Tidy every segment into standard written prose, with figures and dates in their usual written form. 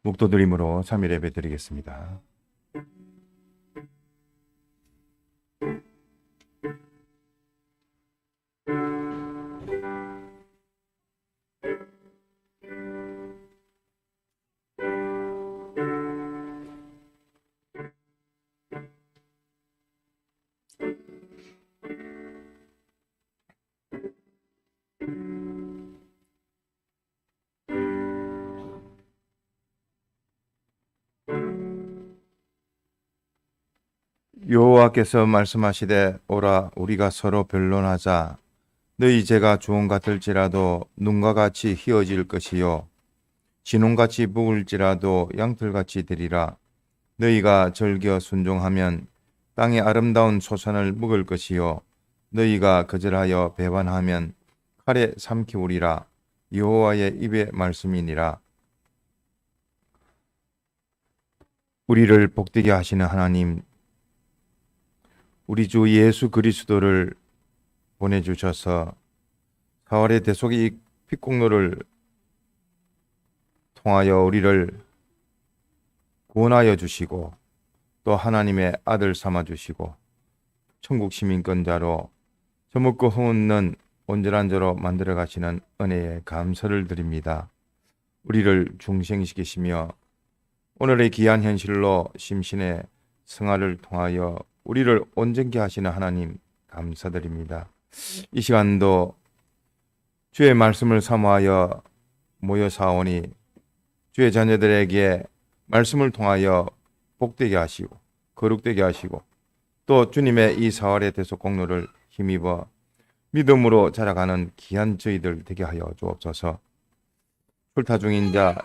묵도드림으로 3일 예배 드리겠습니다. 여호와께서 말씀하시되 오라 우리가 서로 변론하자. 너희 죄가 주홍 같을지라도 눈과 같이 희어질 것이요 진홍같이 부을지라도 양털같이 되리라. 너희가 즐겨 순종하면 땅의 아름다운 소산을 먹을 것이요 너희가 거절하여 배반하면 칼에 삼키우리라. 여호와의 입의 말씀이니라. 우리를 복되게 하시는 하나님, 우리 주 예수 그리스도를 보내주셔서 사활의 대속의 이 빛공로를 통하여 우리를 구원하여 주시고 또 하나님의 아들 삼아 주시고 천국 시민권자로 저먹고 흠없는 온전한 자로 만들어 가시는 은혜에 감사를 드립니다. 우리를 중생시키시며 오늘의 귀한 현실로 심신의 승화를 통하여 우리를 온전케 하시는 하나님 감사드립니다. 이 시간도 주의 말씀을 사모하여 모여 사오니 주의 자녀들에게 말씀을 통하여 복되게 하시고 거룩되게 하시고 또 주님의 이 사활의 대속 공로를 힘입어 믿음으로 자라가는 귀한 저희들 되게 하여 주옵소서. 출타 중인 자,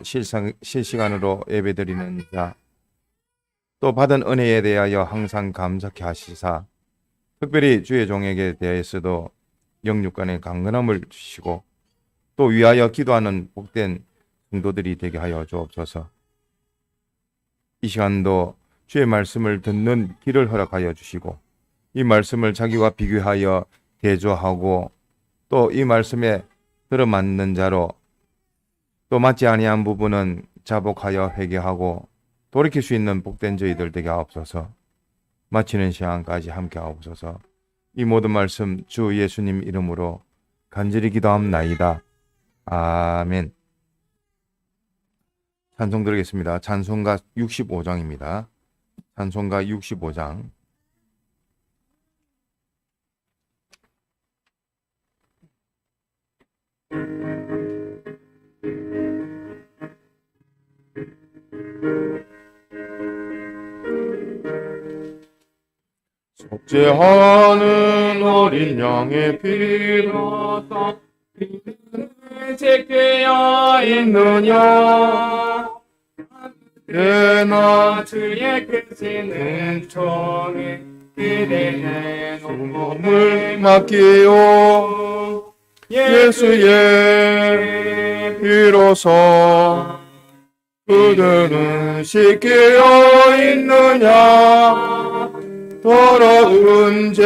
실시간으로 예배드리는 자, 또 받은 은혜에 대하여 항상 감사케 하시사 특별히 주의 종에게 대하여서도 영육간의 강건함을 주시고 또 위하여 기도하는 복된 성도들이 되게 하여 주옵소서. 이 시간도 주의 말씀을 듣는 길을 허락하여 주시고 이 말씀을 자기와 비교하여 대조하고 또 이 말씀에 들어맞는 자로 또 맞지 아니한 부분은 자복하여 회개하고 돌이킬 수 있는 복된 저희들 되게 하옵소서. 마치는 시간까지 함께 하옵소서. 이 모든 말씀 주 예수님 이름으로 간절히 기도함나이다. 아멘. 찬송 드리겠습니다. 찬송가 65장입니다. 찬송가 65장. 속죄하는 어린 양의 피로서 빛을 지켜야 있느냐. 그나 주의 크신 총에 기대해 몸을 맡기요. 예수의 피로서 그들은 씻겨 있느냐. 더러운 죄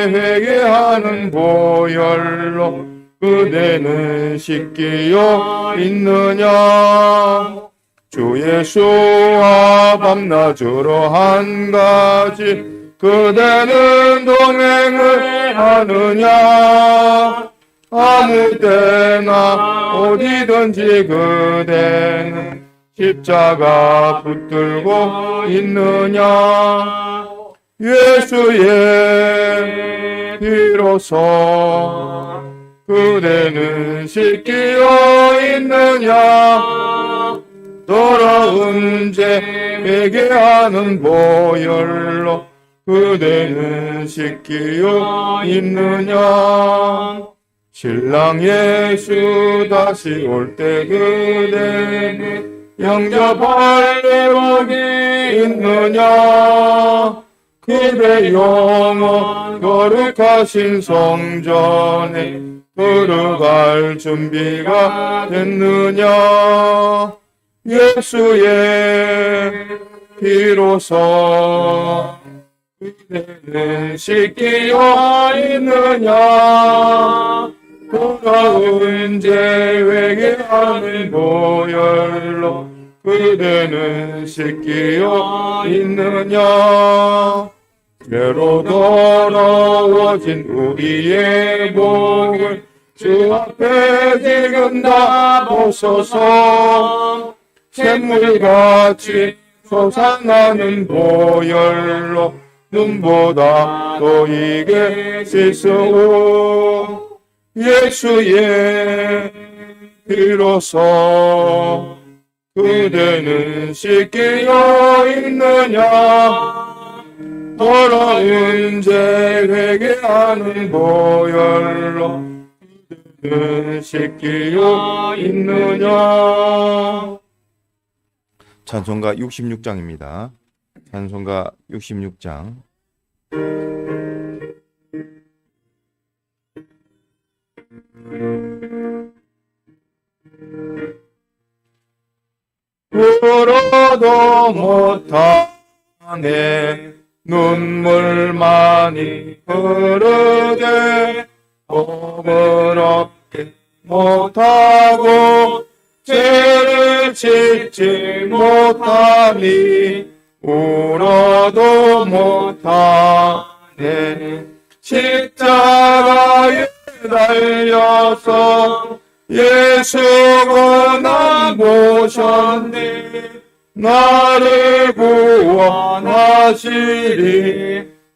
회개하는 보혈로 그대는 씻기어 있느냐. 주 예수와 밤낮으로 한 가지 그대는 동행을 하느냐. 아무 때나 어디든지 그대는 십자가 붙들고 있느냐. 예수의 피로서 그대는 씻기어 있느냐. 더러운 죄 회개하는 보혈로 그대는 씻기어 있느냐. 신랑 예수 다시 올 때 그대는 영접할 계획이 있느냐. 그대 영원 거룩하신 성전에 들어갈 준비가 됐느냐. 예수의 피로서 그대는 씻기어 있느냐. 돌아온 죄 회개하는 보혈로 그대는 씻기어 있느냐? 죄로 더러워진 우리의 목을 주 앞에 지금 다 보소서. 샘물같이 솟아나는 보혈로 눈보다 너에게 씻으오. 예수의 피로써 그대는 씻기어 있느냐? 더러운 죄 회개하는 보혈로 그대는 씻기어 있느냐? 찬송가 66장입니다. 찬송가 66장. 울어도 못하네 눈물만이 흐르게 법을 얻지 못하고 죄를 짓지 못하니 울어도 못하네. 십자가에 달려서 예수가 나 보셨네. 나를 구원하시리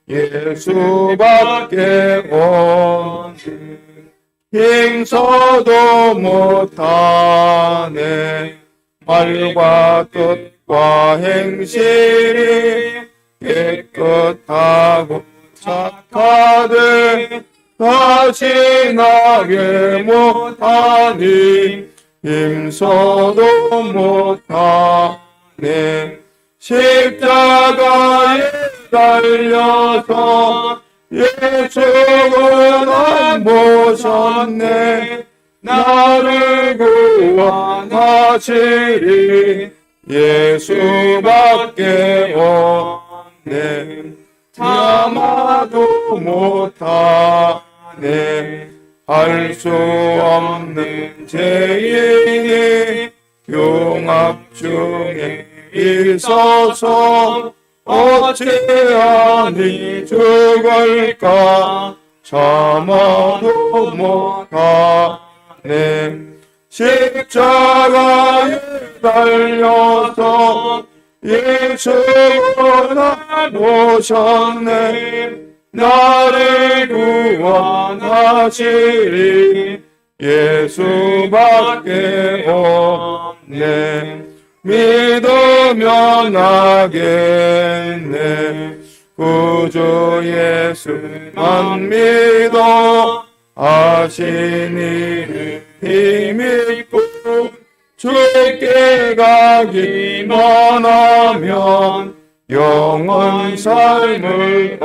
예수밖에 없네. 힘써도 못하네. 말과 뜻과 행실이 깨끗하고 착하되 다시 나게 못하니 힘써도 못하네. 십자가에 달려서 예수가 날 보셨네. 나를 구원하시리 예수밖에 없네. 참아도 못하네. 할 수 없는 죄인이 흉악 중에 있어서 어찌하니 죽을까? 참아도 못하네. 십자가에 달려서 예수가 날 보셨네. 나를 구원하시리 예수밖에 없네. 믿으면 하겠네. 구주 예수만 믿어 하신 일을 힘입고 주께 가기만 하면 영원 삶을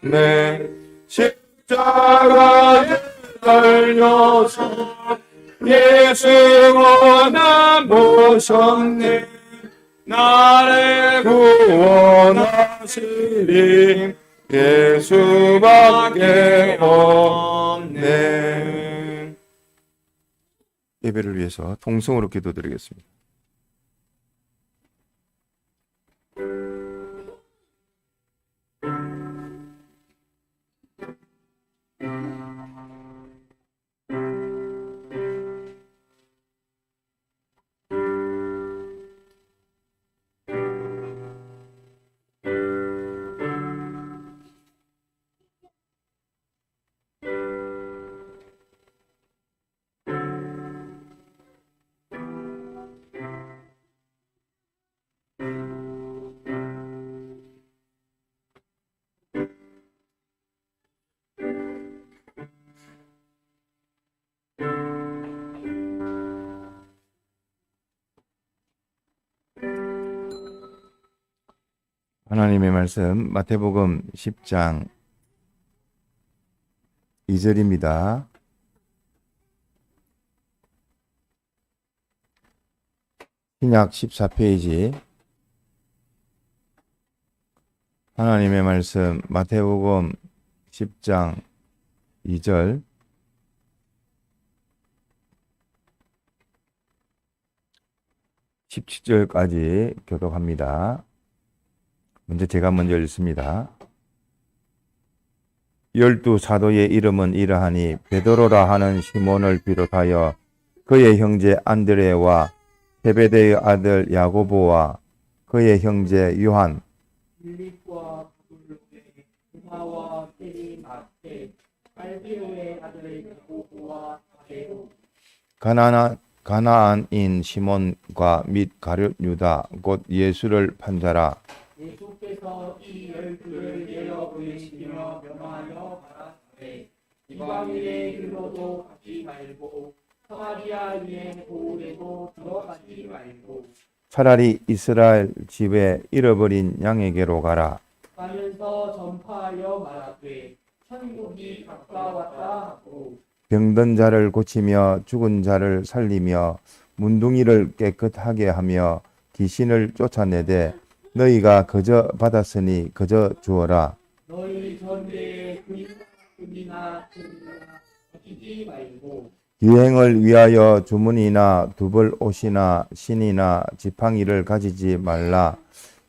얻네. 십자가에 달려서 예수가 나 보셨네. 나를 구원하시리 예수밖에 없네. 예배를 위해서 통성으로 기도드리겠습니다. 하나님의 말씀 마태복음 10장 2절입니다. 신약 14페이지 하나님의 말씀 마태복음 10장 2절 17절까지 교독합니다. 제가 먼저 읽습니다. 12사도의 이름은 이러하니 베드로라 하는 시몬을 비롯하여 그의 형제 안드레와 세베대의 아들 야고보와 그의 형제 요한, 빌립과 부르메, 도마와 세리 마테, 알베오의 아들 야고보와 다데오, 가나안인 시몬과 및 가룟 유다 곧 예수를 판자라. 예수께서 이 12를 내어 보내시며 명하여 가라사대 이방인의 길로도 가지 말고 사마리아인의 고을에도 들어가지 말고 차라리 이스라엘 집에 잃어버린 양에게로 가라. 가면서 전파하여 말하되 천국이 가까웠다 하고 병든 자를 고치며 죽은 자를 살리며 문둥이를 깨끗하게 하며 귀신을 쫓아내되 너희가 거저 받았으니 거저 주어라. 너희 전대에 금이나 금이나 거치지 말고 기행을 위하여 주문이나 두벌 옷이나 신이나 지팡이를 가지지 말라.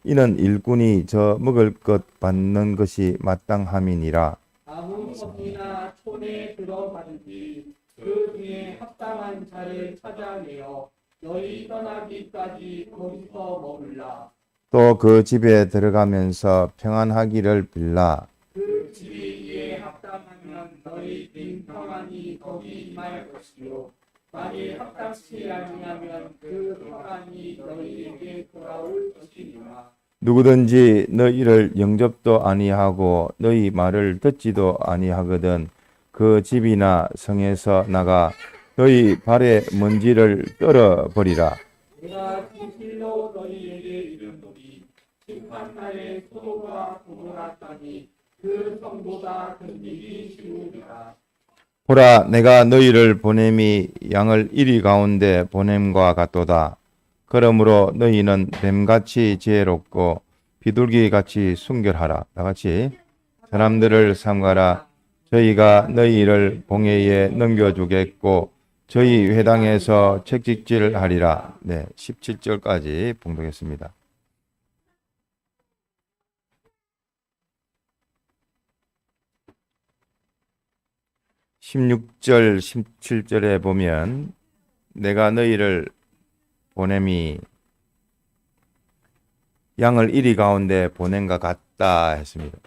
이는 일꾼이 저 먹을 것 받는 것이 마땅함이니라. 아무 법이나 촌에 들어가든지 그 중에 합당한 자를 찾아내어 너희 떠나기까지 거기서 머물라. 또 그 집에 들어가면서 평안하기를 빌라. 그 집이 이에 합당하면 너희 평안이 거기 임할 것이요 만일 합당치 아니하면 그 평안이 너희에게 돌아올 것이니라. 누구든지 너희를 영접도 아니하고 너희 말을 듣지도 아니하거든 그 집이나 성에서 나가 너희 발에 먼지를 떨어버리라. 내가 진실로 너희에게 이르노니 심판날에 소돔과 고모라 땅이 그 성보다 큰 일이 쉬우리라. 보라, 내가 너희를 보냄이 양을 이리 가운데 보냄과 같도다. 그러므로 너희는 뱀같이 지혜롭고 비둘기같이 순결하라. 다같이 사람들을 삼가라. 저희가 너희를 봉회에 넘겨주겠고 저희 회당에서 책찍질하리라. 네, 17절까지 봉독했습니다. 16절, 17절에 보면 내가 너희를 보냄이 양을 이리 가운데 보낸과 같다 했습니다.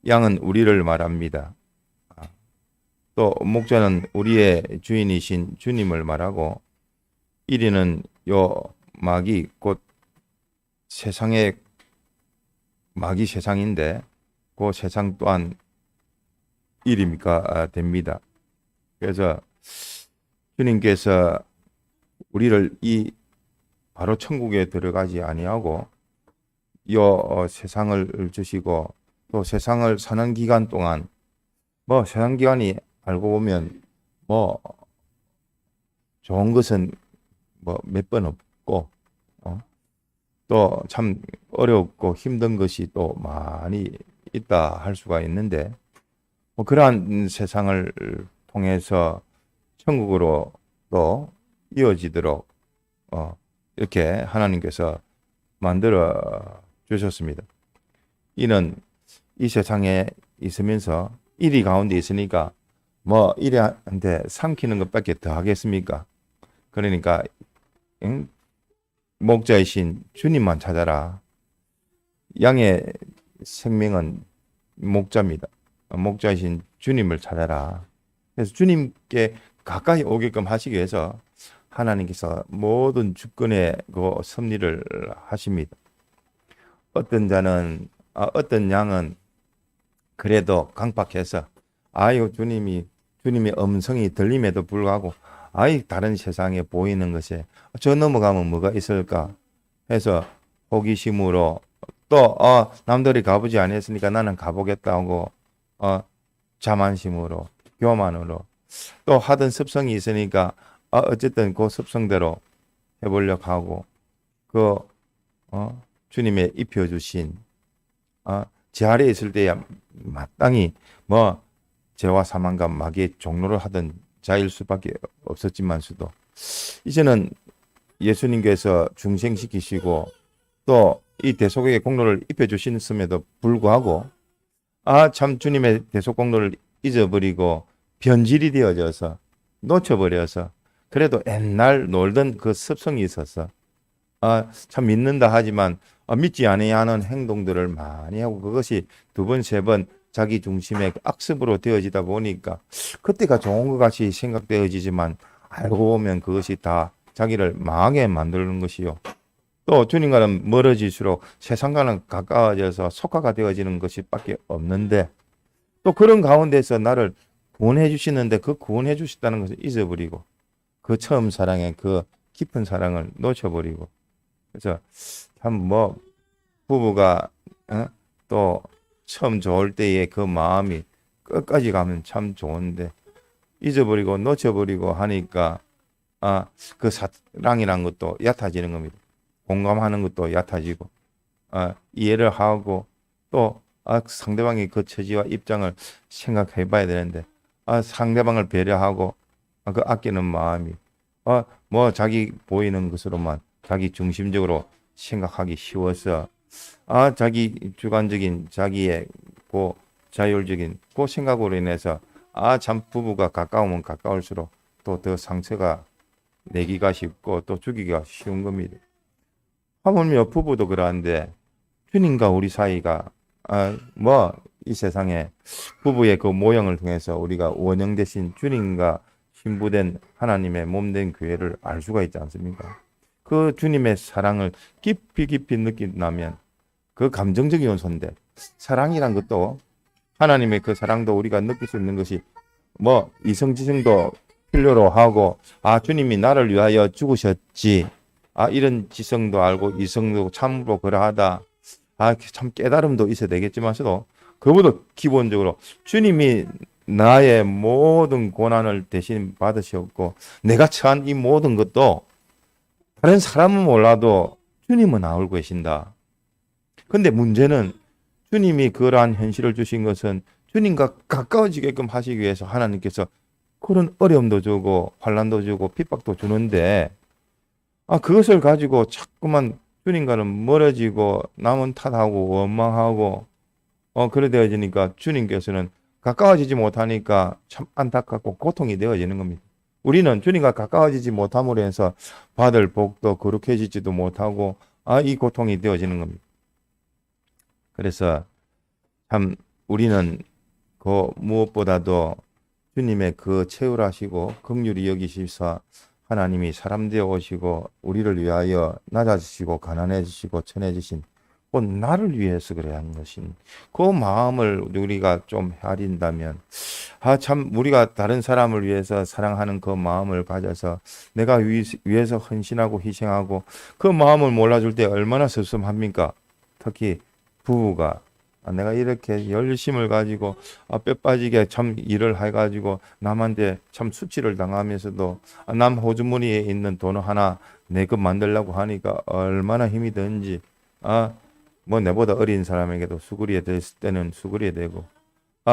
양은 우리를 말합니다. 또 목자는 우리의 주인이신 주님을 말하고 이리는 요 마귀 곧 세상의 마귀 세상인데 그 세상 또한 이름이가 됩니다. 그래서 주님께서 우리를 이 바로 천국에 들어가지 아니하고 요 세상을 주시고 또 세상을 사는 기간 동안 뭐 세상 기간이 알고 보면 뭐 좋은 것은 뭐 몇 번 없고 또 참 어렵고 힘든 것이 또 많이 있다 할 수가 있는데 뭐 그러한 세상을 통해서 천국으로 또 이어지도록 이렇게 하나님께서 만들어 주셨습니다. 이는 이 세상에 있으면서 이리 가운데 있으니까 뭐 이리한테 삼키는 것밖에 더 하겠습니까? 그러니까 목자이신 주님만 찾아라. 양의 생명은 목자입니다. 목자이신 주님을 찾아라. 그래서 주님께 가까이 오게끔 하시기 위해서 하나님께서 모든 주권의 그 섭리를 하십니다. 어떤 자는 어떤 양은 그래도 강박해서 주님의 음성이 들림에도 불구하고 다른 세상에 보이는 것에 저 넘어가면 뭐가 있을까 해서 호기심으로 또 남들이 가보지 않았으니까 나는 가보겠다고 자만심으로 교만으로 또 하던 습성이 있으니까 어쨌든 그 습성대로 해보려고 하고 주님의 입혀주신 제 아래에 있을 때야 마땅히 뭐 죄와 사망과 마귀의 종로를 하던 자일 수밖에 없었지만서도 이제는 예수님께서 중생시키시고 또 이 대속의 공로를 입혀 주셨음에도 불구하고 참 주님의 대속 공로를 잊어버리고 변질이 되어져서 놓쳐버려서 그래도 옛날 놀던 그 습성이 있어서 참 믿는다 하지만 믿지 아니하는 행동들을 많이 하고 그것이 두 번, 세 번 자기 중심의 악습으로 되어지다 보니까 그때가 좋은 것 같이 생각되어지지만 알고 보면 그것이 다 자기를 망하게 만드는 것이요. 또 주님과는 멀어질수록 세상과는 가까워져서 속화가 되어지는 것이 밖에 없는데 또 그런 가운데서 나를 구원해 주시는데 그 구원해 주셨다는 것을 잊어버리고 그 처음 사랑의 그 깊은 사랑을 놓쳐버리고 그래서 참 뭐 부부가 또 처음 좋을 때의 그 마음이 끝까지 가면 참 좋은데 잊어버리고 놓쳐버리고 하니까 그 사랑이란 것도 얕아지는 겁니다. 공감하는 것도 얕아지고 이해를 하고 또 상대방의 그 처지와 입장을 생각해 봐야 되는데 상대방을 배려하고 그 아끼는 마음이 뭐 자기 보이는 것으로만 자기 중심적으로 생각하기 쉬워서 자기 주관적인 자기의 그 자율적인 그 생각으로 인해서 참 부부가 가까우면 가까울수록 또 더 상처가 내기가 쉽고 또 주기가 쉬운 겁니다. 하물며 부부도 그러한데 주님과 우리 사이가 뭐 이 세상에 부부의 그 모형을 통해서 우리가 원형 대신 주님과 신부된 하나님의 몸된 교회를 알 수가 있지 않습니까? 그 주님의 사랑을 깊이 깊이 느낀다면 그 감정적인 요소인데 사랑이란 것도 하나님의 그 사랑도 우리가 느낄 수 있는 것이 뭐 이성지성도 필요로 하고 주님이 나를 위하여 죽으셨지 이런 지성도 알고 이성도 참으로 그러하다 참 깨달음도 있어야 되겠지만서도 그보다 기본적으로 주님이 나의 모든 고난을 대신 받으셨고 내가 처한 이 모든 것도 다른 사람은 몰라도 주님은 알고 계신다. 근데 문제는 주님이 그러한 현실을 주신 것은 주님과 가까워지게끔 하시기 위해서 하나님께서 그런 어려움도 주고 환난도 주고 핍박도 주는데 그것을 가지고 자꾸만 주님과는 멀어지고 남은 탓하고 원망하고 그래 되어지니까 주님께서는 가까워지지 못하니까 참 안타깝고 고통이 되어지는 겁니다. 우리는 주님과 가까워지지 못함으로 해서 받을 복도 거룩해지지도 못하고 이 고통이 되어지는 겁니다. 그래서 참 우리는 그 무엇보다도 주님의 그 채울하시고 긍휼히 여기시사 하나님이 사람 되어 오시고 우리를 위하여 낮아지시고 가난해지시고 천해지신 곧 나를 위해서 그래야 하는 것인 그 마음을 우리가 좀 헤아린다면 참 우리가 다른 사람을 위해서 사랑하는 그 마음을 가져서 내가 위해서 헌신하고 희생하고 그 마음을 몰라줄 때 얼마나 섭섭합니까? 특히 부부가 내가 이렇게 열심을 가지고 뼈 빠지게 참 일을 해가지고 남한테 참 수치를 당하면서도 남 호주머니에 있는 돈 하나 내 것 만들려고 하니까 얼마나 힘이 드는지 뭐 내보다 어린 사람에게도 수그리에 됐을 때는 수그리에 되고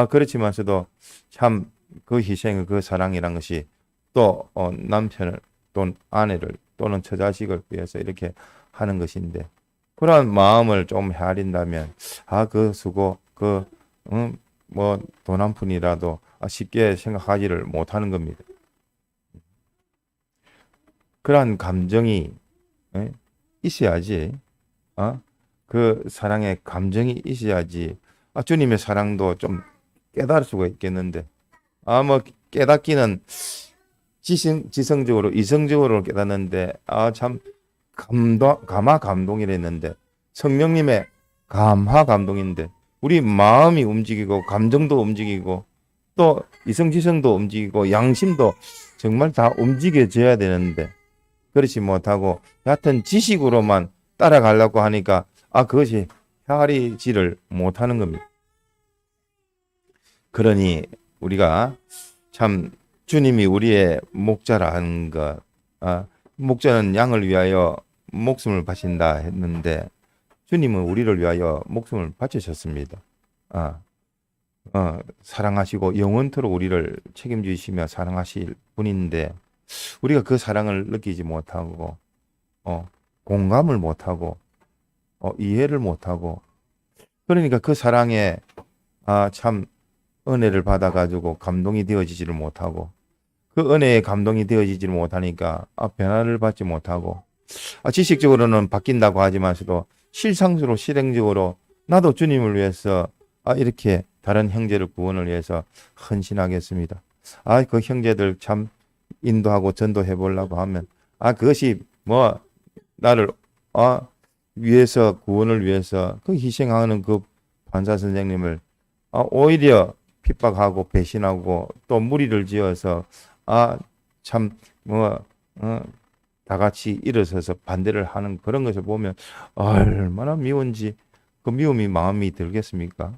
그렇지만서도 참 그 희생 그 사랑이란 것이 또 남편을 또는 아내를 또는 처자식을 위해서 이렇게 하는 것인데 그러한 마음을 좀 헤아린다면 그 수고 뭐 돈 한 푼이라도 쉽게 생각하지를 못하는 겁니다. 그러한 감정이 있어야지 그 사랑의 감정이 있어야지 주님의 사랑도 좀 깨달을 수가 있겠는데 뭐 깨닫기는 지성적으로 이성적으로 깨닫는데 참 감화 감동이랬는데 성령님의 감화 감동인데 우리 마음이 움직이고 감정도 움직이고 또 이성지성도 움직이고 양심도 정말 다 움직여져야 되는데 그렇지 못하고 얕은 지식으로만 따라가려고 하니까 그것이 헤아리지를 못하는 겁니다. 그러니 우리가 참 주님이 우리의 목자라는 것 목자는 양을 위하여 목숨을 바친다 했는데 주님은 우리를 위하여 목숨을 바치셨습니다. 사랑하시고 영원토록 우리를 책임지시며 사랑하실 분인데 우리가 그 사랑을 느끼지 못하고 공감을 못하고 이해를 못하고 그러니까 그 사랑에 참 은혜를 받아가지고 감동이 되어지지를 못하고 그 은혜에 감동이 되어지지를 못하니까 변화를 받지 못하고 지식적으로는 바뀐다고 하지만서도 실상으로 실행적으로 나도 주님을 위해서 이렇게 다른 형제를 구원을 위해서 헌신하겠습니다. 그 형제들 참 인도하고 전도해 보려고 하면 그것이 뭐 나를 위해서 구원을 위해서 그 희생하는 그 판사 선생님을 오히려 핍박하고 배신하고 또 무리를 지어서 참 뭐 다 같이 일어서서 반대를 하는 그런 것을 보면 얼마나 미운지 그 미움이 마음이 들겠습니까?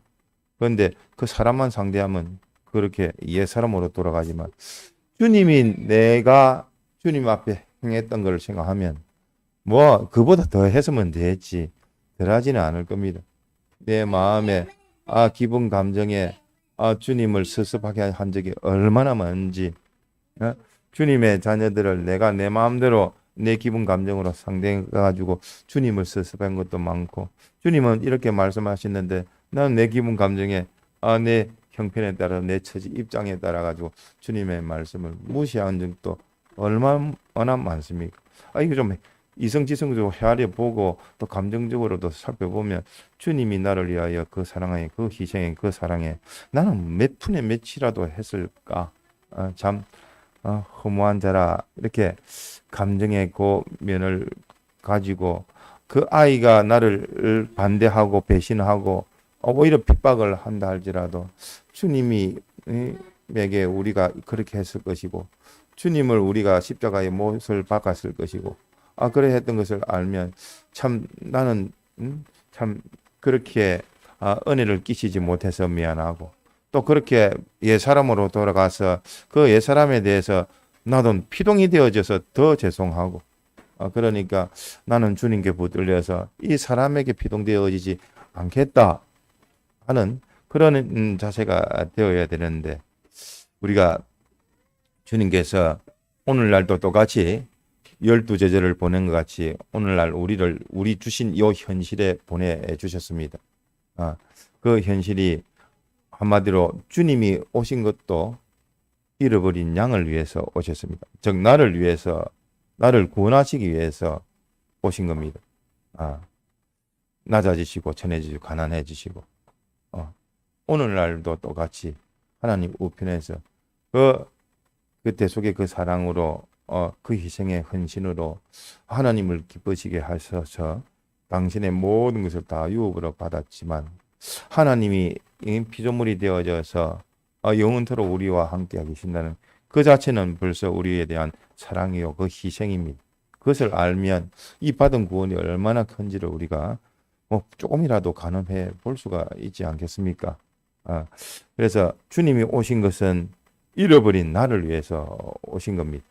그런데 그 사람만 상대하면 그렇게 옛사람으로 돌아가지만 주님이 내가 주님 앞에 행했던 걸 생각하면 뭐 그보다 더 했으면 됐지 덜하지는 않을 겁니다. 내 마음에 기분 감정에 주님을 섭섭하게 한 적이 얼마나 많은지 주님의 자녀들을 내가 내 마음대로 내 기분 감정으로 상대해 가지고 주님을 섭섭한 것도 많고 주님은 이렇게 말씀하시는데 나는 내 기분 감정에 내 형편에 따라 내 처지 입장에 따라 가지고 주님의 말씀을 무시한 적도 얼마나 많습니까? 이거 좀 이성지성적으로 헤아려 보고 또 감정적으로도 살펴보면 주님이 나를 위하여 그 사랑에 그 희생에 그 사랑에 나는 몇 푼에 몇이라도 했을까? 참 허무한 자라 이렇게 감정의 고면을 가지고 그 아이가 나를 반대하고 배신하고 오히려 핍박을 한다 할지라도 주님이 에게 우리가 그렇게 했을 것이고 주님을 우리가 십자가의 못을 박았을 것이고 그래 했던 것을 알면 참 나는 참 그렇게 은혜를 끼치지 못해서 미안하고 또 그렇게 옛사람으로 돌아가서 그 옛사람에 대해서 나도 피동이 되어져서 더 죄송하고 그러니까 나는 주님께 붙들려서 이 사람에게 피동되어지지 않겠다 하는 그런 자세가 되어야 되는데 우리가 주님께서 오늘날도 똑같이 12제자를 보낸 것 같이 오늘날 우리 주신 이 현실에 보내주셨습니다. 그 현실이 한마디로 주님이 오신 것도 잃어버린 양을 위해서 오셨습니다. 즉 나를 위해서 나를 구원하시기 위해서 오신 겁니다. 낮아지시고 천해지시고 가난해지시고 오늘날도 똑같이 하나님 우편에서 그때 속에 그 사랑으로 그 희생의 헌신으로 하나님을 기쁘시게 하셔서 당신의 모든 것을 다 유업으로 받았지만 하나님이 피조물이 되어져서 영원토록 우리와 함께 계신다는 그 자체는 벌써 우리에 대한 사랑이요 그 희생입니다. 그것을 알면 이 받은 구원이 얼마나 큰지를 우리가 뭐 조금이라도 가늠해 볼 수가 있지 않겠습니까? 그래서 주님이 오신 것은 잃어버린 나를 위해서 오신 겁니다.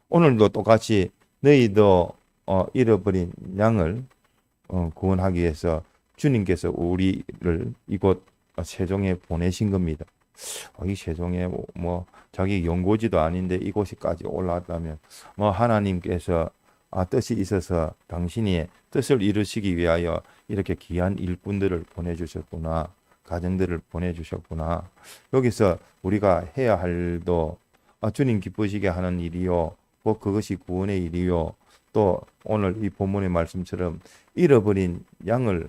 오늘도 똑같이 너희도 잃어버린 양을 구원하기 위해서 주님께서 우리를 이곳 세종에 보내신 겁니다. 이 세종에 뭐 자기 연고지도 아닌데 이곳까지 올라왔다면 뭐 하나님께서 뜻이 있어서 당신이 뜻을 이루시기 위하여 이렇게 귀한 일꾼들을 보내주셨구나. 가정들을 보내주셨구나. 여기서 우리가 해야 할 일도 주님 기쁘시게 하는 일이요. 뭐 그것이 구원의 일이요. 또 오늘 이 본문의 말씀처럼 잃어버린 양을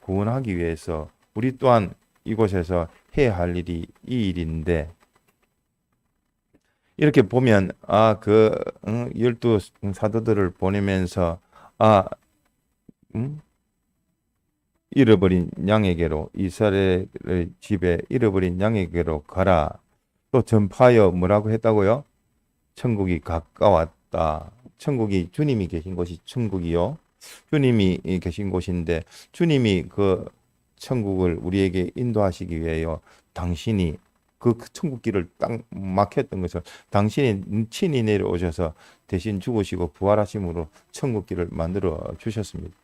구원하기 위해서 우리 또한 이곳에서 해야 할 일이 이 일인데 이렇게 보면 그 12 사도들을 보내면서 잃어버린 양에게로 이스라엘의 집에 잃어버린 양에게로 가라. 또 전파하여 뭐라고 했다고요? 천국이 가까웠다. 천국이 주님이 계신 곳이 천국이요. 주님이 계신 곳인데 주님이 그 천국을 우리에게 인도하시기 위하여 당신이 그 천국 길을 딱 막혔던 것을 당신이 친히 내려오셔서 대신 죽으시고 부활하심으로 천국 길을 만들어 주셨습니다.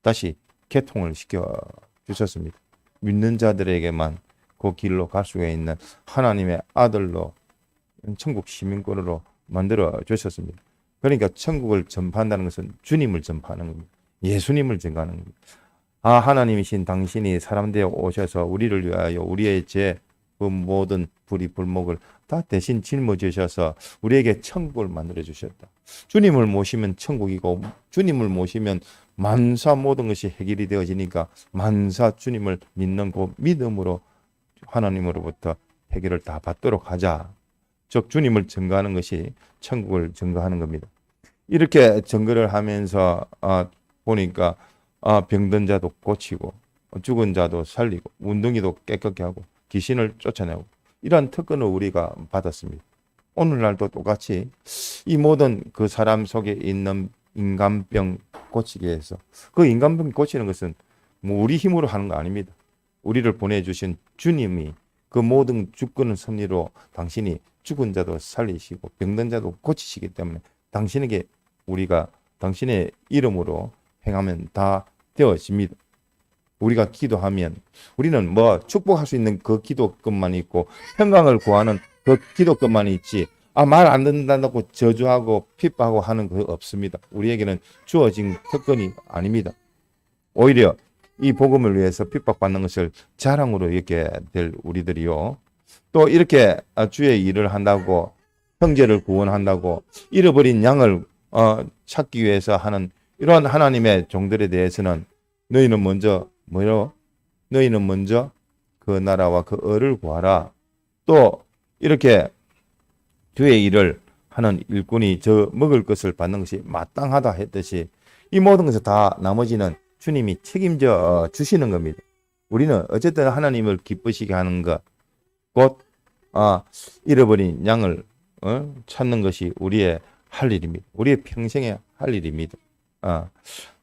다시 개통을 시켜 주셨습니다. 믿는 자들에게만 그 길로 갈 수가 있는 하나님의 아들로 천국 시민권으로 만들어 주셨습니다. 그러니까 천국을 전파한다는 것은 주님을 전파하는 겁니다. 예수님을 전가하는 겁니다. 아, 하나님이신 당신이 사람 되어 오셔서 우리를 위하여 우리의 죄, 그 모든 불의 불목을 다 대신 짊어지셔서 우리에게 천국을 만들어 주셨다. 주님을 모시면 천국이고 주님을 모시면 만사 모든 것이 해결이 되어지니까 만사 주님을 믿는 그 믿음으로 하나님으로부터 해결을 다 받도록 하자. 즉 주님을 증거하는 것이 천국을 증거하는 겁니다. 이렇게 증거를 하면서 보니까 병든 자도 고치고 죽은 자도 살리고 운동이도 깨끗게 하고 귀신을 쫓아내고 이러한 특권을 우리가 받았습니다. 오늘날도 똑같이 이 모든 그 사람 속에 있는 인간병 고치기 위해서 그 인간병 고치는 것은 뭐 우리 힘으로 하는 거 아닙니다. 우리를 보내주신 주님이 그 모든 주권의 섭리로 당신이 죽은 자도 살리시고 병든 자도 고치시기 때문에 당신에게 우리가 당신의 이름으로 행하면 다 되어집니다. 우리가 기도하면 우리는 뭐 축복할 수 있는 그 기도권만 있고 평강을 구하는 그 기도권만 있지 말 안 듣는다고 저주하고 핍박하고 하는 거 없습니다. 우리에게는 주어진 특권이 아닙니다. 오히려 이 복음을 위해서 핍박받는 것을 자랑으로 여기게 될 우리들이요. 또 이렇게 주의 일을 한다고 형제를 구원한다고 잃어버린 양을 찾기 위해서 하는 이러한 하나님의 종들에 대해서는 너희는 먼저 너희는 먼저 그 나라와 그 의를 구하라. 또 이렇게 주의 일을 하는 일꾼이 저 먹을 것을 받는 것이 마땅하다 했듯이 이 모든 것을 다 나머지는 주님이 책임져 주시는 겁니다. 우리는 어쨌든 하나님을 기쁘시게 하는 것, 곧 잃어버린 양을 찾는 것이 우리의 할 일입니다. 우리의 평생의 할 일입니다.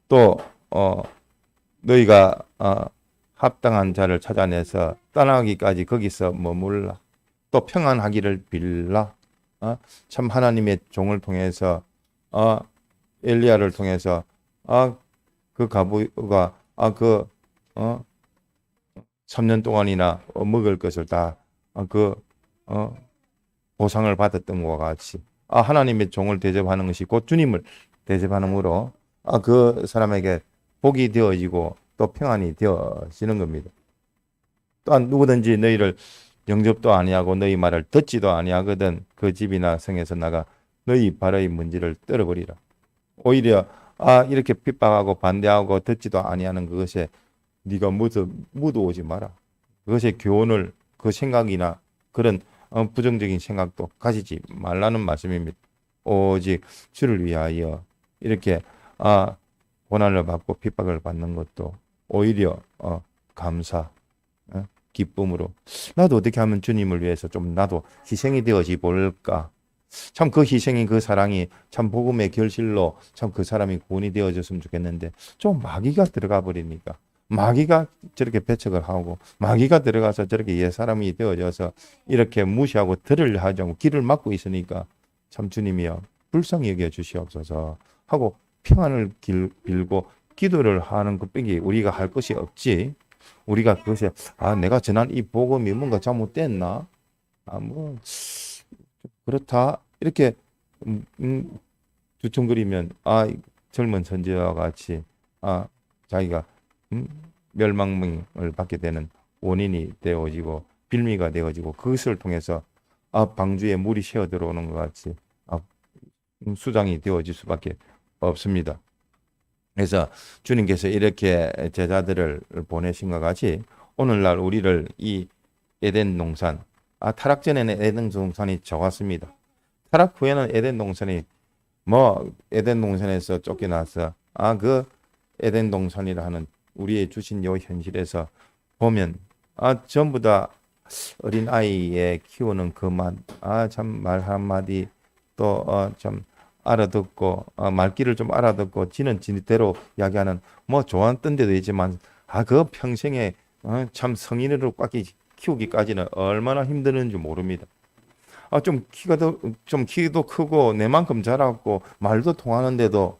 또 너희가 합당한 자를 찾아내서 떠나기까지 거기서 머물라. 또 평안하기를 빌라. 참 하나님의 종을 통해서 엘리야를 통해서 그 가부가 3년 동안이나 먹을 것을 다 보상을 받았던 것과 같이 하나님의 종을 대접하는 것이 곧 주님을 대접하는으로 그 사람에게 복이 되어지고 또 평안이 되어지는 겁니다. 또한 누구든지 너희를 영접도 아니하고 너희 말을 듣지도 아니하거든 그 집이나 성에서 나가 너희 발의 문지를 떨어버리라. 오히려 이렇게 핍박하고 반대하고 듣지도 아니하는 그것에 네가 묻어오지 마라. 그것의 교훈을 그 생각이나 그런 부정적인 생각도 가지지 말라는 말씀입니다. 오직 주를 위하여 이렇게 고난을 받고 핍박을 받는 것도 오히려 감사, 기쁨으로 나도 어떻게 하면 주님을 위해서 좀 나도 희생이 되어지 볼까. 참 그 희생이 그 사랑이 참 복음의 결실로 참 그 사람이 구원이 되어졌으면 좋겠는데 좀 마귀가 들어가 버리니까 마귀가 저렇게 배척을 하고 마귀가 들어가서 저렇게 옛사람이 되어져서 이렇게 무시하고 들으려 하지 않고 길을 막고 있으니까 참 주님이여 불쌍히 여겨 주시옵소서 하고 평안을 빌고 기도를 하는 것밖에 우리가 할 것이 없지. 우리가 그것에 내가 전한 이 복음이 뭔가 잘못됐나? 뭐 그렇다 이렇게 두청거리면 젊은 선지자와 같이 자기가 멸망을 받게 되는 원인이 되어지고 빌미가 되어지고 그것을 통해서 방주에 물이 새어 들어오는 것 같이 수장이 되어질 수밖에 없습니다. 그래서 주님께서 이렇게 제자들을 보내신 것 같이 오늘날 우리를 이 에덴 동산, 타락 전에는 에덴 동산이 좋았습니다. 타락 후에는 에덴 동산이 에덴 동산에서 쫓겨나서 그 에덴 동산이라 하는 우리의 주신 요 현실에서 보면 전부 다 어린 아이의 키우는 그 맛, 참 말 한마디 또 참 알아듣고 말귀를 좀 알아듣고 지는 지대로 이야기하는 좋았던 데도 있지만 그 평생에 참 성인으로 꽉 키우기까지는 얼마나 힘드는지 모릅니다. 좀 키도 크고 내만큼 자랐고 말도 통하는데도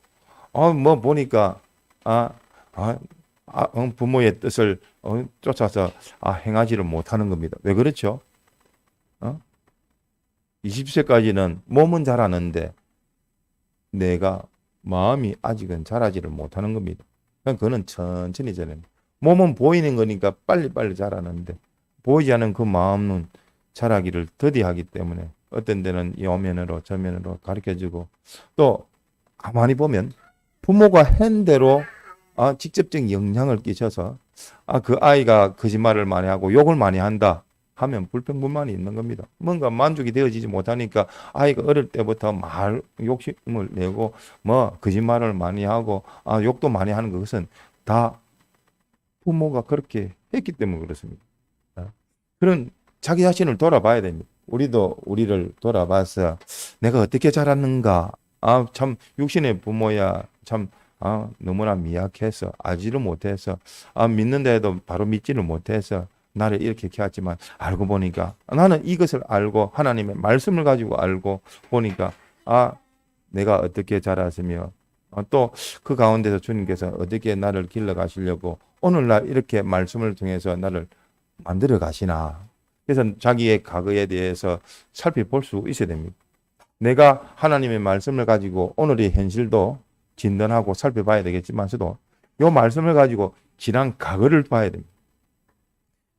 보니까 부모의 뜻을 쫓아서 행하지를 못하는 겁니다. 왜 그렇죠? 20세까지는 몸은 자라는데 내가 마음이 아직은 자라지를 못하는 겁니다. 그러니까 그는 천천히 자라는 몸은 보이는 거니까 빨리빨리 자라는데 보이지 않는 그 마음은 자라기를 더디하기 때문에 어떤 데는 요면으로 저면으로 가르쳐주고 또 가만히 보면 부모가 한 대로 직접적인 영향을 끼쳐서 그 아이가 거짓말을 많이 하고 욕을 많이 한다 하면 불평불만이 있는 겁니다. 뭔가 만족이 되어지지 못하니까 아이가 어릴 때부터 말 욕심을 내고 뭐 거짓말을 많이 하고 욕도 많이 하는 것은 다 부모가 그렇게 했기 때문에 그렇습니다. 그런 자기 자신을 돌아봐야 됩니다. 우리도 우리를 돌아봐서 내가 어떻게 자랐는가. 참 육신의 부모야 참 너무나 미약해서 알지를 못해서 믿는다 해도 바로 믿지를 못해서 나를 이렇게 키웠지만 알고 보니까 나는 이것을 알고 하나님의 말씀을 가지고 알고 보니까 내가 어떻게 자랐으며 또 그 가운데서 주님께서 어떻게 나를 길러 가시려고 오늘날 이렇게 말씀을 통해서 나를 만들어 가시나. 그래서 자기의 과거에 대해서 살펴볼 수 있어야 됩니다. 내가 하나님의 말씀을 가지고 오늘의 현실도 진단하고 살펴봐야 되겠지만서도 이 말씀을 가지고 지난 과거를 봐야 됩니다.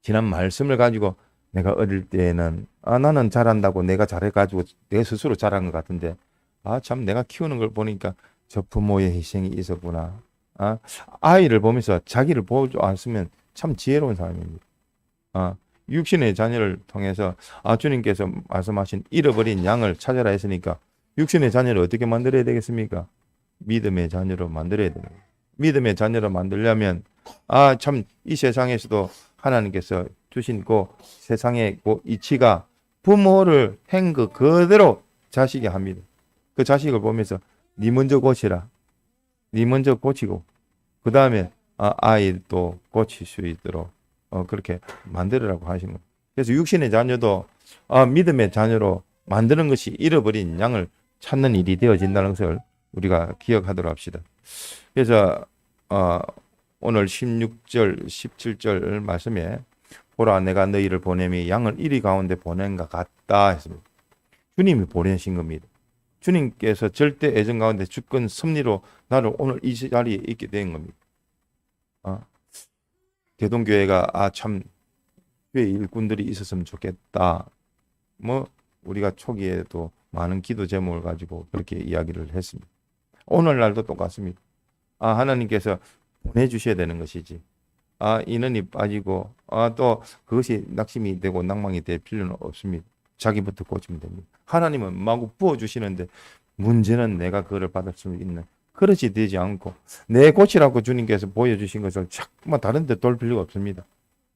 지난 말씀을 가지고 내가 어릴 때에는 나는 잘한다고 내가 잘해가지고 내 스스로 잘한 것 같은데 참 내가 키우는 걸 보니까 저 부모의 희생이 있었구나. 아이를 보면서 자기를 보지 않으면 참 지혜로운 사람입니다. 육신의 자녀를 통해서 주님께서 말씀하신 잃어버린 양을 찾아라 했으니까 육신의 자녀를 어떻게 만들어야 되겠습니까? 믿음의 자녀로 만들어야 됩니다. 믿음의 자녀로 만들려면 참 이 세상에서도 하나님께서 주신 그 세상의 그 이치가 부모를 한 그 그대로 자식이 합니다. 그 자식을 보면서 네 먼저 고치라. 네 먼저 고치고 그 다음에 아이도 고칠 수 있도록 그렇게 만들으라고 하신 거예요. 그래서 육신의 자녀도 믿음의 자녀로 만드는 것이 잃어버린 양을 찾는 일이 되어진다는 것을 우리가 기억하도록 합시다. 그래서 오늘 16절, 17절 말씀에 보라 내가 너희를 보냄이 양을 이리 가운데 보낸 것 같다 했습니다. 주님이 보내신 겁니다. 주님께서 절대 애정 가운데 주권 섭리로 나를 오늘 이 자리에 있게 된 겁니다. 대동교회가 참 교회 일꾼들이 있었으면 좋겠다. 뭐 우리가 초기에도 많은 기도 제목을 가지고 그렇게 이야기를 했습니다. 오늘날도 똑같습니다. 하나님께서 보내주셔야 되는 것이지. 인원이 빠지고 또 그것이 낙심이 되고 낭망이 될 필요는 없습니다. 자기부터 고치면 됩니다. 하나님은 마구 부어주시는데 문제는 내가 그거를 받을 수 있는 그릇이 되지 않고 내 고치라고 주님께서 보여주신 것을 자꾸만 다른 데 돌 필요가 없습니다.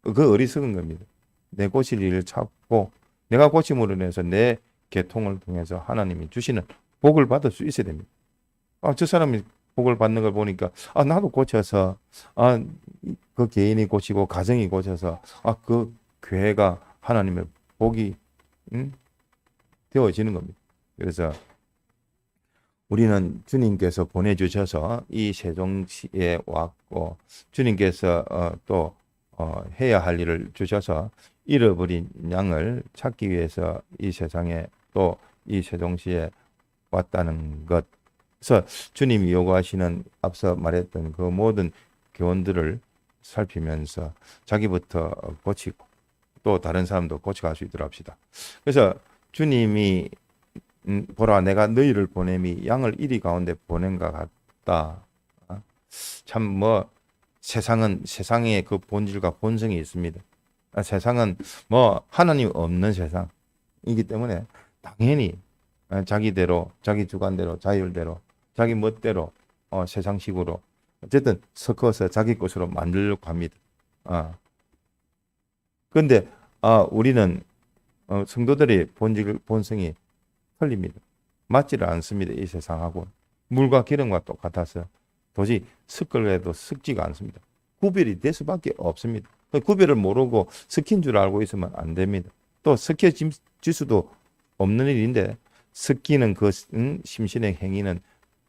그 어리석은 겁니다. 내 고칠 일을 찾고 내가 고침으로 인해서 내 계통을 통해서 하나님이 주시는 복을 받을 수 있어야 됩니다. 저 사람이 복을 받는 걸 보니까 나도 고쳐서 그 개인이 고치고 가정이 고쳐서 그 교회가 하나님의 복이 되어지는 겁니다. 그래서 우리는 주님께서 보내주셔서 이 세종시에 왔고 주님께서 또 해야 할 일을 주셔서 잃어버린 양을 찾기 위해서 이 세상에 또 이 세종시에 왔다는 것. 그래서 주님이 요구하시는 앞서 말했던 그 모든 교훈들을 살피면서 자기부터 고치고 또 다른 사람도 고쳐갈 수 있도록 합시다. 그래서 주님이 보라 내가 너희를 보냄이 양을 이리 가운데 보낸 것 같다. 참 뭐 세상의 그 본질과 본성이 있습니다. 세상은 뭐 하나님 없는 세상이기 때문에 당연히 자기대로 자기 주관대로 자율대로 자기 멋대로 세상식으로 어쨌든 섞어서 자기 것으로 만들려고 합니다. 그런데 우리는 성도들의 본성이 틀립니다. 맞지를 않습니다. 이 세상하고 물과 기름과 똑같아서 도저히 섞으려도 섞지가 않습니다. 구별이 될 수밖에 없습니다. 구별을 모르고 섞인 줄 알고 있으면 안 됩니다. 또 섞여질 수도 없는 일인데 섞이는 그 심신의 행위는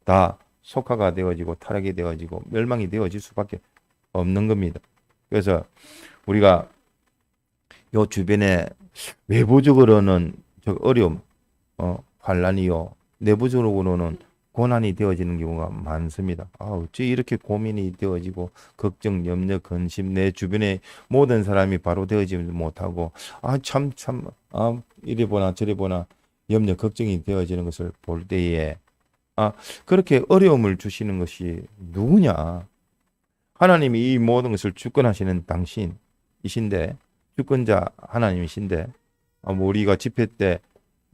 다 속화가 되어지고 타락이 되어지고 멸망이 되어질 수밖에 없는 겁니다. 그래서 우리가 요 주변에 외부적으로는 어려움, 환란이요, 내부적으로는 고난이 되어지는 경우가 많습니다. 어찌 이렇게 고민이 되어지고 걱정, 염려, 근심, 내 주변의 모든 사람이 바로 되어지지 못하고 이리 보나 저리 보나 염려, 걱정이 되어지는 것을 볼 때에 그렇게 어려움을 주시는 것이 누구냐? 하나님이 이 모든 것을 주권하시는 당신이신데, 주권자 하나님이신데, 우리가 집회 때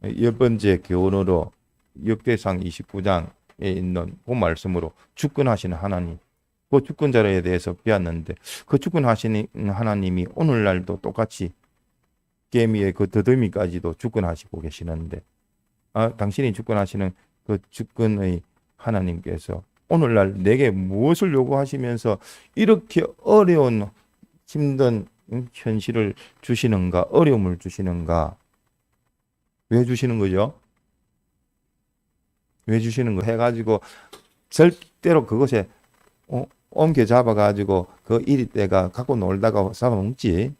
10번째 교훈으로 역대상 29장에 있는 그 말씀으로 주권하시는 하나님, 그 주권자에 대해서 배웠는데, 그 주권하시는 하나님이 오늘날도 똑같이 개미의 그 더듬이까지도 주권하시고 계시는데, 당신이 주권하시는 그 주권의 하나님께서 오늘날 내게 무엇을 요구하시면서 이렇게 어려운 힘든 현실을 주시는가, 어려움을 주시는가? 왜 주시는 거죠? 왜 주시는 거 해가지고 절대로 그것에 옮겨 잡아가지고 그 이리 때가 갖고 놀다가 잡아먹지.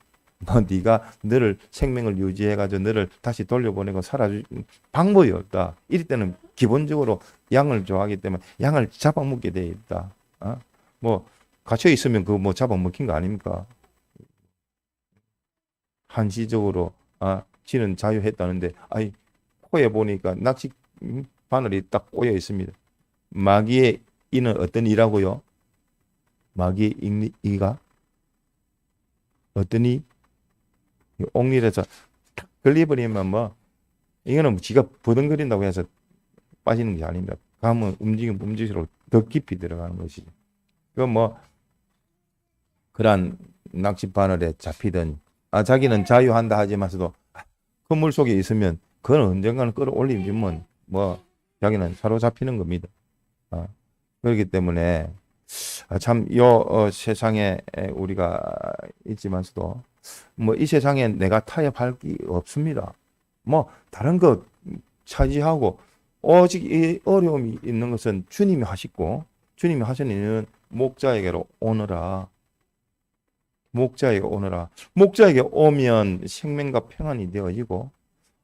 네가 너를 생명을 유지해가지고 너를 다시 돌려보내고 살아줄 방법이 없다. 이리 때는 기본적으로 양을 좋아하기 때문에 양을 잡아먹게 돼 있다. 뭐 갇혀 있으면 그거 뭐 잡아먹힌 거 아닙니까? 한시적으로 지는 자유했다는데 코에 보니까 낚시 바늘이 딱 꼬여 있습니다. 마귀의 이는 어떤 이라고요? 마귀의 이가 어떤 이? 옥리에서 탁 걸려버리면 뭐 이거는 지가 버둥거린다고 해서 빠지는 게 아닙니다. 가면 움직이면 움직일수록 더 깊이 들어가는 것이죠. 그건 뭐 그런 낚시 바늘에 잡히든 자기는 자유한다 하지만서도 그 물 속에 있으면 그건 언젠가는 끌어올리면 뭐 자기는 사로잡히는 겁니다. 그렇기 때문에 참 세상에 우리가 있지만서도 뭐 이 세상에 내가 타협할 게 없습니다. 뭐 다른 것 차지하고 오직 이 어려움이 있는 것은 주님이 하시고 주님이 하시는 일은 목자에게로 오너라. 목자에게 오너라. 목자에게 오면 생명과 평안이 되어지고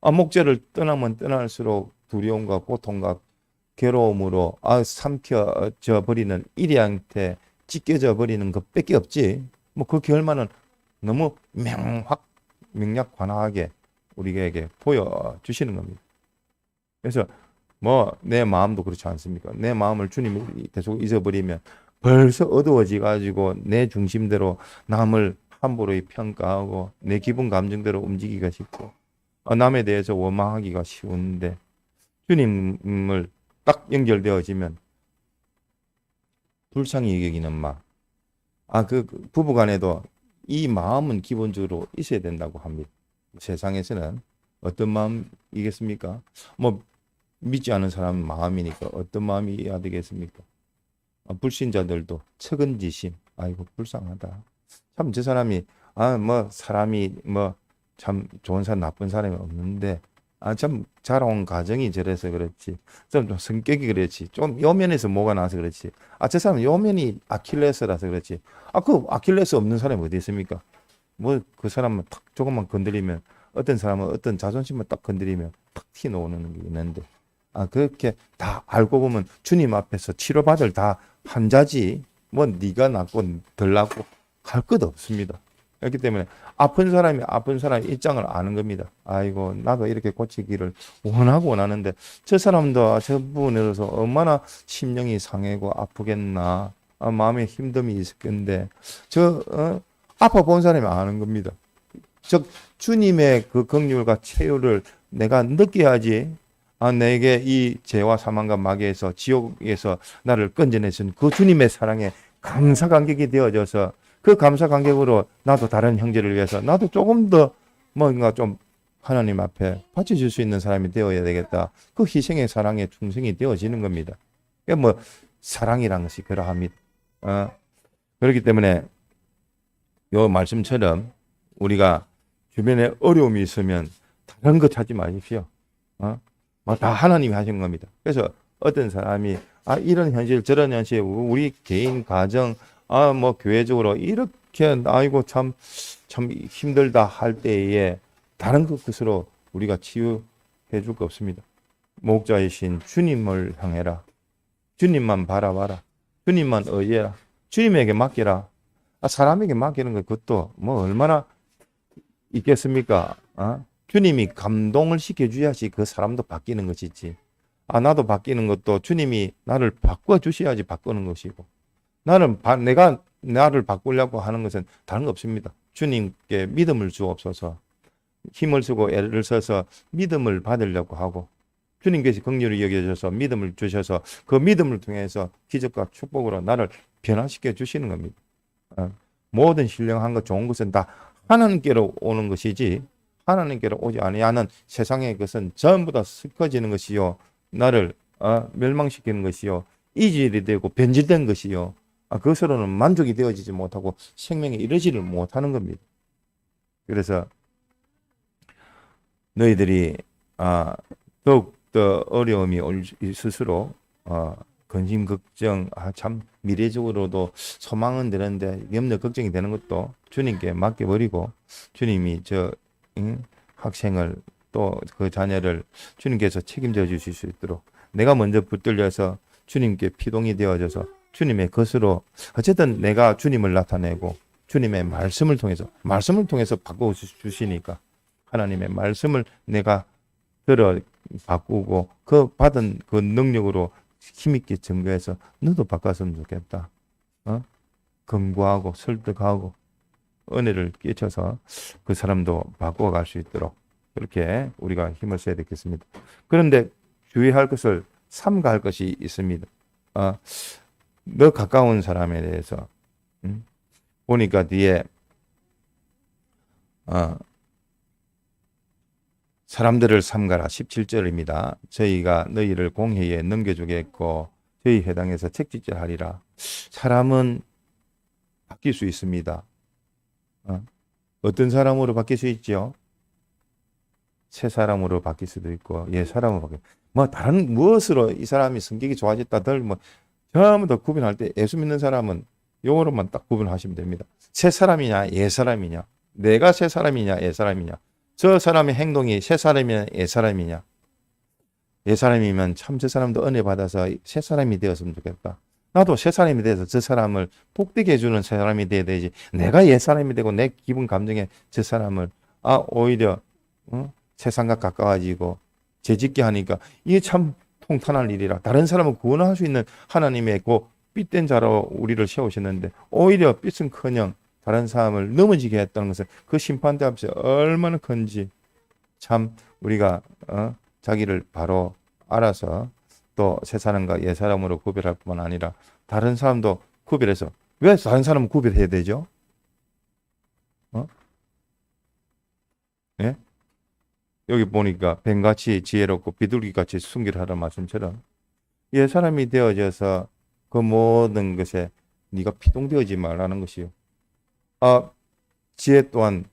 목자를 떠나면 떠날수록 두려움과 고통과 괴로움으로 삼켜져 버리는 이리한테 찢겨져 버리는 것밖에 없지. 뭐 그 결말은 너무 명확하게 우리에게 보여주시는 겁니다. 그래서 뭐 내 마음도 그렇지 않습니까? 내 마음을 주님이 계속 잊어버리면 벌써 어두워져 가지고 내 중심대로 남을 함부로 평가하고 내 기분 감정대로 움직이기가 쉽고 남에 대해서 원망하기가 쉬운데 주님을 딱 연결되어지면 불쌍히 여기는 마. 그 부부간에도 이 마음은 기본적으로 있어야 된다고 합니다. 세상에서는 어떤 마음이겠습니까? 뭐 믿지 않은 사람 마음이니까 어떤 마음이어야 되겠습니까? 불신자들도 측은지심. 아이고 불쌍하다. 참 저 사람이 뭐 사람이 뭐 참 좋은 사람 나쁜 사람이 없는데 참 자라온 가정이 저래서 그렇지. 좀 성격이 그렇지. 좀 요면에서 뭐가 나서 그렇지. 저 사람은 요면이 아킬레스라서 그렇지. 그 아킬레스 없는 사람이 어디 있습니까? 뭐 그 사람은 탁 조금만 건드리면 어떤 사람은 어떤 자존심을 딱 건드리면 탁 튀어나오는 게 있는데 그렇게 다 알고 보면 주님 앞에서 치료받을 다 환자지 뭐 네가 낫고 덜 낫고 할 것 없습니다. 그렇기 때문에 아픈 사람이 아픈 사람 입장을 아는 겁니다. 아이고 나도 이렇게 고치기를 원하는데 저 사람도 저 부분에 대해서 얼마나 심령이 상하고 아프겠나 마음에 힘듦이 있을 건데 아파 본 사람이 아는 겁니다. 즉 주님의 그 긍휼과 체유를 내가 느껴야지 내게 이 죄와 사망과 마귀에서 지옥에서 나를 건져내신 그 주님의 사랑에 감사 감격이 되어져서 그 감사 감격으로 나도 다른 형제를 위해서 나도 조금 더 뭔가 좀 하나님 앞에 바쳐줄 수 있는 사람이 되어야 되겠다. 그 희생의 사랑의 충성이 되어지는 겁니다. 그러니까 뭐 사랑이란 것이 그러합니다. 그렇기 때문에 요 말씀처럼 우리가 주변에 어려움이 있으면 다른 거 찾지 마십시오. 다 하나님이 하신 겁니다. 그래서 어떤 사람이 이런 현실 저런 현실 우리 개인 가정 뭐 교회적으로 이렇게 아이고 참 힘들다 할 때에 다른 것으로 우리가 치유해 줄 거 없습니다. 목자이신 주님을 향해라. 주님만 바라봐라. 주님만 의지해라. 주님에게 맡기라. 사람에게 맡기는 것 그것도 뭐 얼마나 있겠습니까? 주님이 감동을 시켜줘야지 그 사람도 바뀌는 것이지. 나도 바뀌는 것도 주님이 나를 바꿔주셔야지 바꾸는 것이고, 내가 나를 바꾸려고 하는 것은 다른 거 없습니다. 주님께 믿음을 주옵소서. 힘을 쓰고 애를 써서 믿음을 받으려고 하고, 주님께서 긍휼히 여겨주셔서 믿음을 주셔서 그 믿음을 통해서 기적과 축복으로 나를 변화시켜 주시는 겁니다. 모든 신령한 것 좋은 것은 다 하나님께로 오는 것이지, 하나님께로 오지 아니하는 세상의 것은 전부 다 섞어지는 것이요, 나를 멸망시키는 것이요, 이질이 되고 변질된 것이요, 그것으로는 만족이 되어지지 못하고 생명에 이르지를 못하는 겁니다. 그래서 너희들이 더욱더 어려움이 스스로 근심 걱정, 참 미래적으로도 소망은 되는데 염려 걱정이 되는 것도 주님께 맡겨버리고, 주님이 학생을 또 그 자녀를 주님께서 책임져 주실 수 있도록 내가 먼저 붙들려서 주님께 피동이 되어져서 주님의 것으로, 어쨌든 내가 주님을 나타내고 주님의 말씀을 통해서 바꾸어 주시니까 하나님의 말씀을 내가 들어 바꾸고 그 받은 그 능력으로 힘있게 증거해서 너도 바꿨으면 좋겠다. 권고하고 설득하고 은혜를 끼쳐서 그 사람도 바꿔갈 수 있도록 그렇게 우리가 힘을 써야 되겠습니다. 그런데 주의할 것을 삼가할 것이 있습니다. 너 가까운 사람에 대해서 보니까 뒤에 사람들을 삼가라 17절입니다. 저희가 너희를 공회에 넘겨주겠고 저희 회당에서 책짓질하리라. 사람은 바뀔 수 있습니다. 어떤 사람으로 바뀔 수 있죠? 새 사람으로 바뀔 수도 있고 옛 사람으로 바뀔, 다른 무엇으로 이 사람이 성격이 좋아졌다 전부 다 구분할 때 예수 믿는 사람은 요거로만 딱 구분하시면 됩니다. 새 사람이냐 옛 사람이냐, 내가 새 사람이냐 옛 사람이냐, 저 사람의 행동이 새 사람이냐 옛 사람이냐. 옛 사람이면 참 저 사람도 은혜 받아서 새 사람이 되었으면 좋겠다. 나도 새 사람이 돼서 저 사람을 복되게 해주는 새 사람이 돼야 되지, 내가 옛 사람이 되고 내 기분 감정에 저 사람을 오히려 세상과 가까워지고 죄짓게 하니까 이게 참 통탄할 일이라. 다른 사람을 구원할 수 있는 하나님의 그 삐된 자로 우리를 세우셨는데 오히려 삐승커녕 다른 사람을 넘어지게 했다는 것은 그 심판대 앞에서 얼마나 큰지 참 우리가 자기를 바로 알아서 또 새 사람과 옛 사람으로 구별할 뿐만 아니라 다른 사람도 구별해서, 왜 다른 사람은 구별해야 되죠? 예? 여기 보니까 뱀같이 지혜롭고 비둘기같이 순결하라는 말씀처럼 옛 사람이 되어져서 그 모든 것에 네가 피동되어지 말라는 것이요. 지혜 또한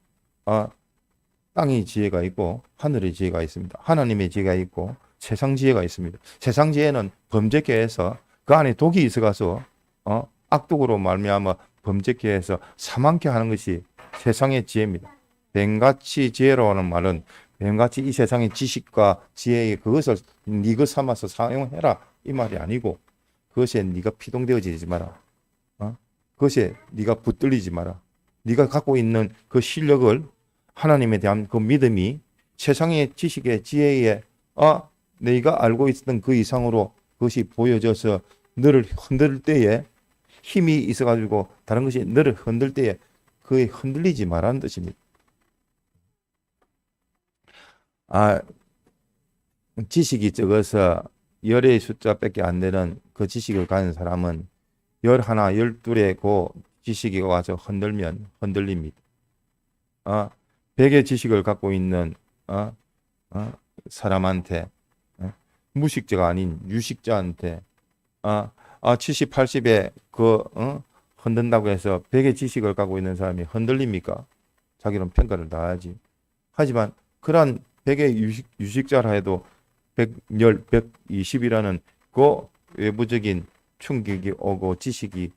땅의 지혜가 있고 하늘의 지혜가 있습니다. 하나님의 지혜가 있고 세상 지혜가 있습니다. 세상 지혜는 범죄케 해서 그 안에 독이 있어가서 악독으로 말미암아 범죄케 해서 사망케 하는 것이 세상의 지혜입니다. 뱀같이 지혜로운 말은 뱀같이 이 세상의 지식과 지혜의 그것을 네 것 삼아서 사용해라 이 말이 아니고, 그것에 네가 피동되어지지 마라. 그것에 네가 붙들리지 마라. 네가 갖고 있는 그 실력을, 하나님에 대한 그 믿음이 세상의 지식의 지혜에 네가 알고 있었던 그 이상으로 그것이 보여져서 너를 흔들 때에 힘이 있어가지고 다른 것이 너를 흔들 때에 그에 흔들리지 말라는 뜻입니다. 지식이 적어서 열의 숫자밖에 안 되는 그 지식을 가진 사람은 11, 12의 그 지식이 와서 흔들면 흔들립니다. 100의 지식을 갖고 있는 사람한테, 무식자가 아닌 유식자한테 70, 80에 흔든다고 해서 100의 지식을 갖고 있는 사람이 흔들립니까? 자기는 평가를 다 하지. 하지만 그러한 100의 유식자라 해도 110, 120이라는 그 외부적인 충격이 오고 지식이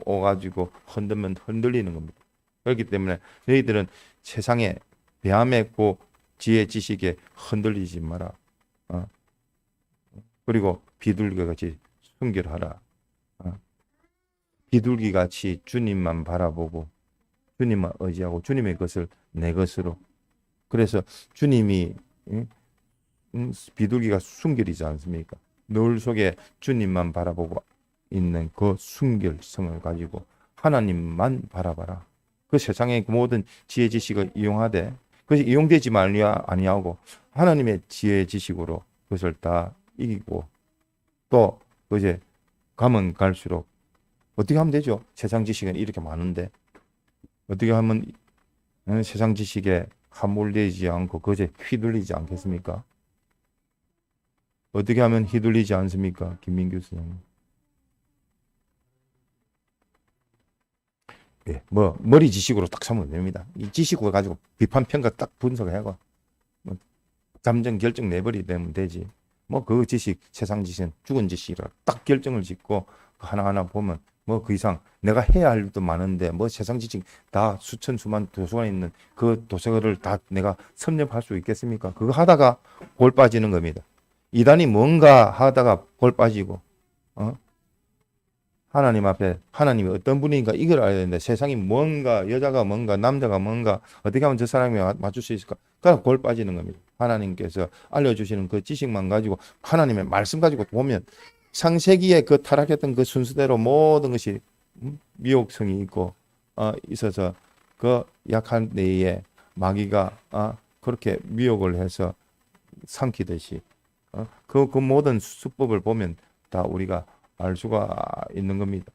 오가지고 흔들면 흔들리는 겁니다. 그렇기 때문에 너희들은 세상에 배암의 그 지혜 지식에 흔들리지 마라. 그리고 비둘기같이 순결하라. 비둘기같이 주님만 바라보고 주님만 의지하고 주님의 것을 내 것으로. 그래서 주님이 비둘기가 순결이지 않습니까? 노을 속에 주님만 바라보고 있는 그 순결성을 가지고 하나님만 바라봐라. 그 세상의 모든 지혜 지식을 이용하되 그것이 이용되지 아니하고 하나님의 지혜 지식으로 그것을 다 이기고 또 이제 가면 갈수록 어떻게 하면 되죠? 세상 지식은 이렇게 많은데 어떻게 하면 세상 지식에 함몰되지 않고 그것에 휘둘리지 않겠습니까? 어떻게 하면 휘둘리지 않습니까? 김민규 선생님. 예, 머리 지식으로 딱 삼으면 됩니다. 이 지식을 가지고 비판 평가 딱 분석하고 감정 결정 내버리면 되지. 그 지식, 세상 지식은 죽은 지식이라 딱 결정을 짓고 하나하나 보면 그 이상 내가 해야 할 일도 많은데 세상 지식 다 수천 수만 도서관에 있는 그 도서관을 다 내가 섭렵할 수 있겠습니까? 그거 하다가 골 빠지는 겁니다. 이단이 뭔가 하다가 골 빠지고 하나님 앞에 하나님이 어떤 분인가 이걸 알아야 되는데 세상이 뭔가 여자가 뭔가 남자가 뭔가 어떻게 하면 저 사람이 맞출 수 있을까? 그러니까 골 빠지는 겁니다. 하나님께서 알려주시는 그 지식만 가지고 하나님의 말씀 가지고 보면 창세기에 그 타락했던 그 순서대로 모든 것이 미혹성이 있고 있어서 그 약한 내에 마귀가 그렇게 미혹을 해서 삼키듯이 그 모든 수법을 보면 다 우리가 알 수가 있는 겁니다.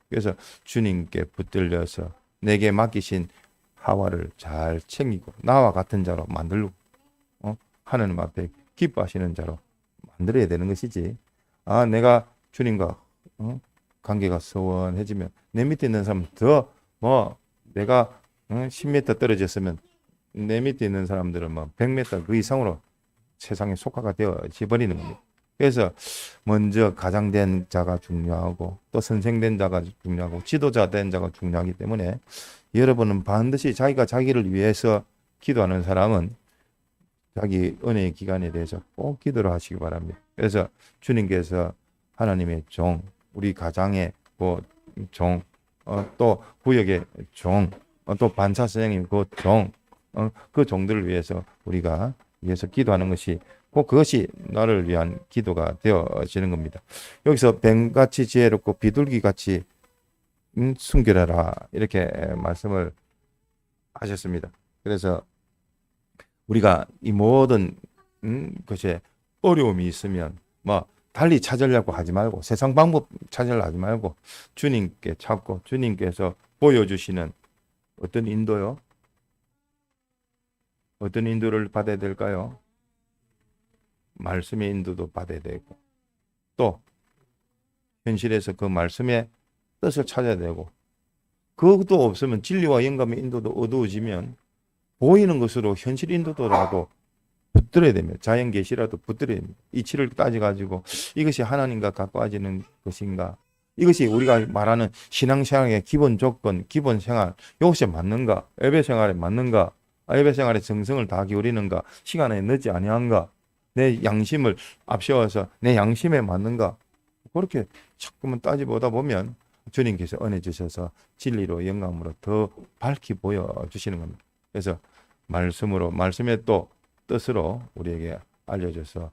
그래서 주님께 붙들려서 내게 맡기신 하와를 잘 챙기고 나와 같은 자로 만들고 하나님 앞에 기뻐하시는 자로 만들어야 되는 것이지. 내가 주님과 관계가 소원해지면 내 밑에 있는 사람 더 내가 10m 떨어졌으면 내 밑에 있는 사람들은 100m 그 이상으로 세상에 속하가 되어져 버리는 겁니다. 그래서 먼저 가장된 자가 중요하고 또 선생된 자가 중요하고 지도자 된 자가 중요하기 때문에 여러분은 반드시 자기가 자기를 위해서 기도하는 사람은 자기 은혜의 기간에 대해서 꼭 기도를 하시기 바랍니다. 그래서 주님께서 하나님의 종, 우리 가장의 종, 또 구역의 종, 또 반사 선생님 그 종, 그 종들을 위해서 우리가 위해서 기도하는 것이 꼭 그것이 나를 위한 기도가 되어지는 겁니다. 여기서 뱀같이 지혜롭고 비둘기같이 순결하라 이렇게 말씀을 하셨습니다. 그래서 우리가 이 모든 것에 어려움이 있으면 달리 찾으려고 하지 말고 세상 방법 찾으려고 하지 말고 주님께 찾고 주님께서 보여주시는 어떤 인도요? 어떤 인도를 받아야 될까요? 말씀의 인도도 받아야 되고 또 현실에서 그 말씀의 뜻을 찾아야 되고 그것도 없으면 진리와 영감의 인도도 어두워지면 보이는 것으로 현실 인도도라도 붙들어야 됩니다. 자연 계시라도 붙들어야 됩니다. 이치를 따져가지고 이것이 하나님과 가까워지는 것인가? 이것이 우리가 말하는 신앙생활의 기본 조건, 기본 생활 이것이 맞는가? 예배 생활에 맞는가? 예배 생활에 정성을 다 기울이는가? 시간에 늦지 아니한가? 내 양심을 앞세워서 내 양심에 맞는가? 그렇게 자꾸만 따져보다 보면 주님께서 은혜 주셔서 진리로 영감으로 더 밝히 보여주시는 겁니다. 그래서 말씀으로 말씀의 또 뜻으로 우리에게 알려줘서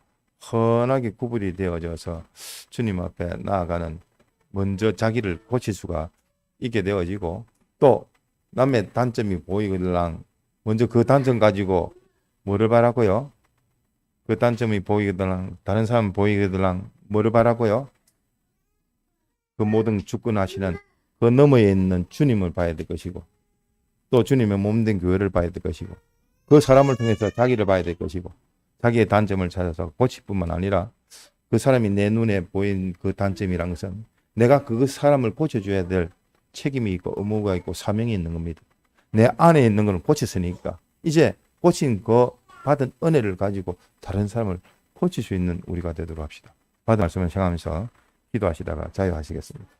헌하게 구분이 되어져서 주님 앞에 나아가는 먼저 자기를 고칠 수가 있게 되어지고 또 남의 단점이 보이거들랑 먼저 그 단점 가지고 뭐를 바라고요? 그 단점이 보이거들랑 다른 사람 보이거들랑 뭐를 바라고요? 그 모든 주권하시는 그 너머에 있는 주님을 봐야 될 것이고 또 주님의 몸된 교회를 봐야 될 것이고 그 사람을 통해서 자기를 봐야 될 것이고 자기의 단점을 찾아서 고칠 뿐만 아니라 그 사람이 내 눈에 보인 그 단점이란 것은 내가 그 사람을 고쳐줘야 될 책임이 있고 의무가 있고 사명이 있는 겁니다. 내 안에 있는 걸 고쳤으니까 이제 고친 그 받은 은혜를 가지고 다른 사람을 고칠 수 있는 우리가 되도록 합시다. 받은 말씀을 생각하면서 기도하시다가 자유하시겠습니다.